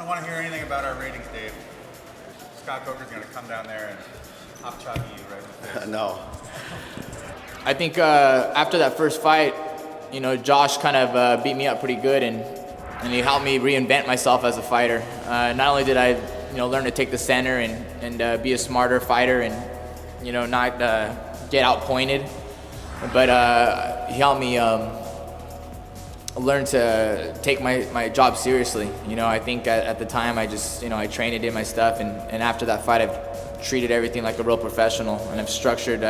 I want to hear anything about our ratings, Dave. Scott Coker's going to come down there and hop chuggy you right in the face. No. I think after that first fight, Josh kind of beat me up pretty good, and he helped me reinvent myself as a fighter. Not only did I, learn to take the center and be a smarter fighter and, not get outpointed, but he helped me learn to take my job seriously. I think at the time I just, I trained and did my stuff, and after that fight I've treated everything like a real professional, and I've structured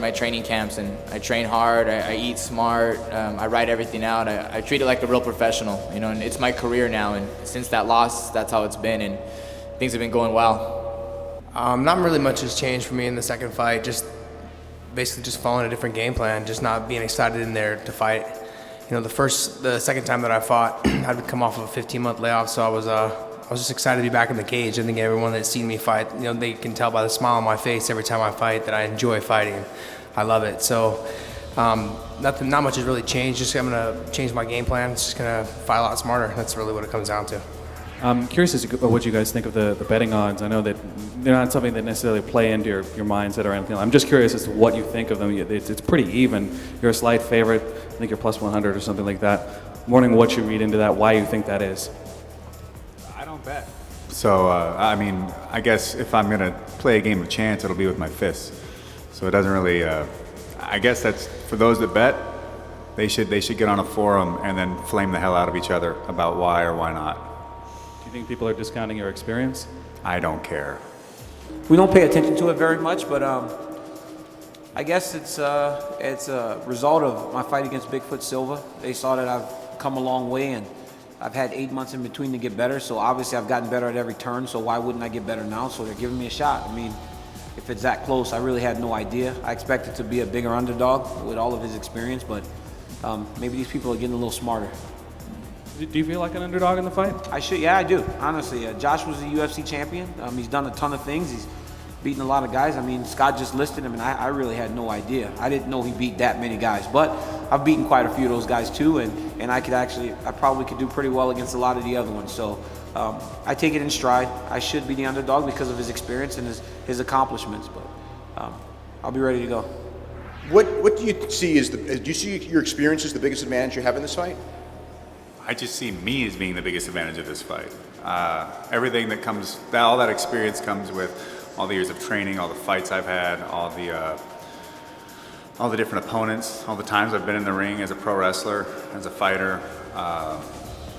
my training camps, and I train hard, I eat smart, I write everything out, I treat it like a real professional, and it's my career now, and since that loss, that's how it's been, and things have been going well. Not really much has changed for me in the second fight, basically just following a different game plan, just not being excited in there to fight. The second time that I fought, I'd come off of a 15-month layoff, so I was just excited to be back in the cage. I think everyone that's seen me fight, they can tell by the smile on my face every time I fight that I enjoy fighting. I love it. So not much has really changed. Just I'm gonna change my game plan. It's just gonna fight a lot smarter. That's really what it comes down to. I'm curious as to what you guys think of the betting odds. I know that they're not something that necessarily play into your mindset or anything. I'm just curious as to what you think of them. It's pretty even. You're a slight favorite. I think you're plus 100 or something like that. I'm wondering what you read into that, why you think that is. I don't bet. So, I guess if I'm going to play a game of chance, it'll be with my fists. So it doesn't really, I guess that's, for those that bet, they should get on a forum and then flame the hell out of each other about why or why not. Do you think people are discounting your experience? I don't care. We don't pay attention to it very much, but I guess it's a result of my fight against Bigfoot Silva. They saw that I've come a long way, and I've had 8 months in between to get better, so obviously I've gotten better at every turn, so why wouldn't I get better now? So they're giving me a shot. If it's that close, I really had no idea. I expected to be a bigger underdog with all of his experience, but maybe these people are getting a little smarter. Do you feel like an underdog in the fight? Yeah, I do, honestly. Josh was a UFC champion. He's done a ton of things. He's beaten a lot of guys. Scott just listed him, and I really had no idea. I didn't know he beat that many guys, but I've beaten quite a few of those guys too, and I probably could do pretty well against a lot of the other ones. So I take it in stride. I should be the underdog because of his experience and his accomplishments, but I'll be ready to go. What do you see do you see your experience as the biggest advantage you have in this fight? I just see me as being the biggest advantage of this fight. Everything that comes, all that experience comes with all the years of training, all the fights I've had, all the different opponents, all the times I've been in the ring as a pro wrestler, as a fighter.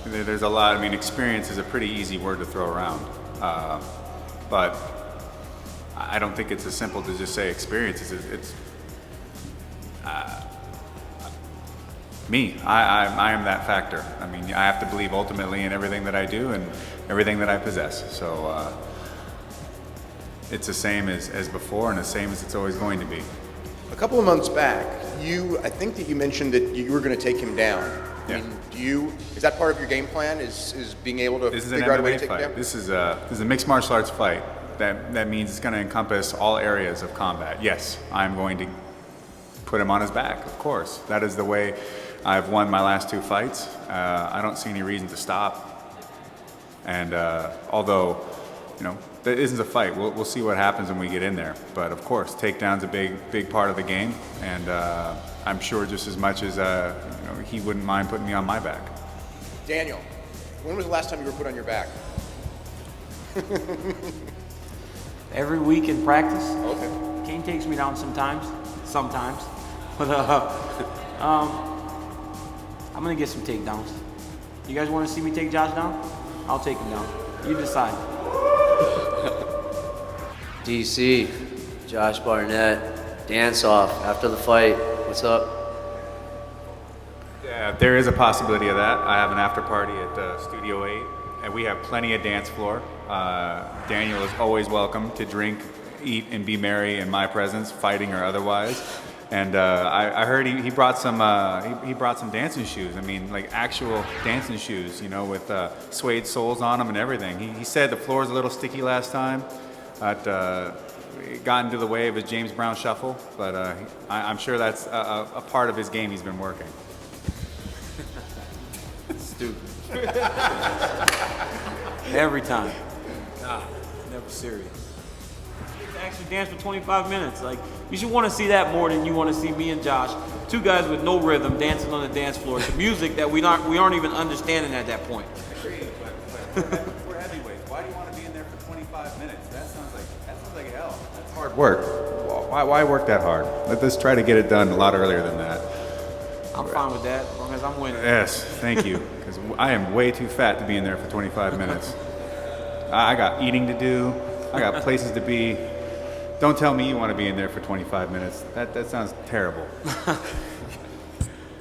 There's a lot. Experience is a pretty easy word to throw around, but I don't think it's as simple to just say experience. It's me. I am that factor. I have to believe ultimately in everything that I do and everything that I possess. So it's the same as before and the same as it's always going to be. A couple of months back, I think that you mentioned that you were going to take him down. Yeah. Is that part of your game plan? Is being able to This is an figure out a way to MMA take him fight. down? This is a mixed martial arts fight. That means it's going to encompass all areas of combat. Yes, I'm going to put him on his back, of course. That is the way I've won my last 2 fights. I don't see any reason to stop. And although, that isn't a fight. We'll see what happens when we get in there. But of course, takedown's a big part of the game, and I'm sure just as much as he wouldn't mind putting me on my back. Daniel, when was the last time you were put on your back? Every week in practice. Okay. Kane takes me down sometimes, but I'm gonna get some takedowns. You guys want to see me take Josh down? I'll take him down. You decide. DC, Josh Barnett, dance off after the fight. What's up? Yeah, there is a possibility of that. I have an after party at Studio 8, and we have plenty of dance floor. Daniel is always welcome to drink, eat, and be merry in my presence, fighting or otherwise. And I heard he brought some dancing shoes. Like actual dancing shoes, with suede soles on them and everything. He said the floor was a little sticky last time. It got into the way of his James Brown shuffle, but I'm sure that's a part of his game he's been working. Stupid. Every time. God, never serious. To actually dance for 25 minutes. Like, you should want to see that more than you want to see me and Josh, two guys with no rhythm dancing on the dance floor to music that we aren't even understanding at that point. Agreed, but we're heavyweights. Why do you want to be in there for 25 minutes? That sounds like hell. That's hard work. Why work that hard? Let's try to get it done a lot earlier than that. I'm fine with that, as long as I'm winning. Yes, thank you, because I am way too fat to be in there for 25 minutes. I got eating to do. I got places to be. Don't tell me you want to be in there for 25 minutes. That sounds terrible.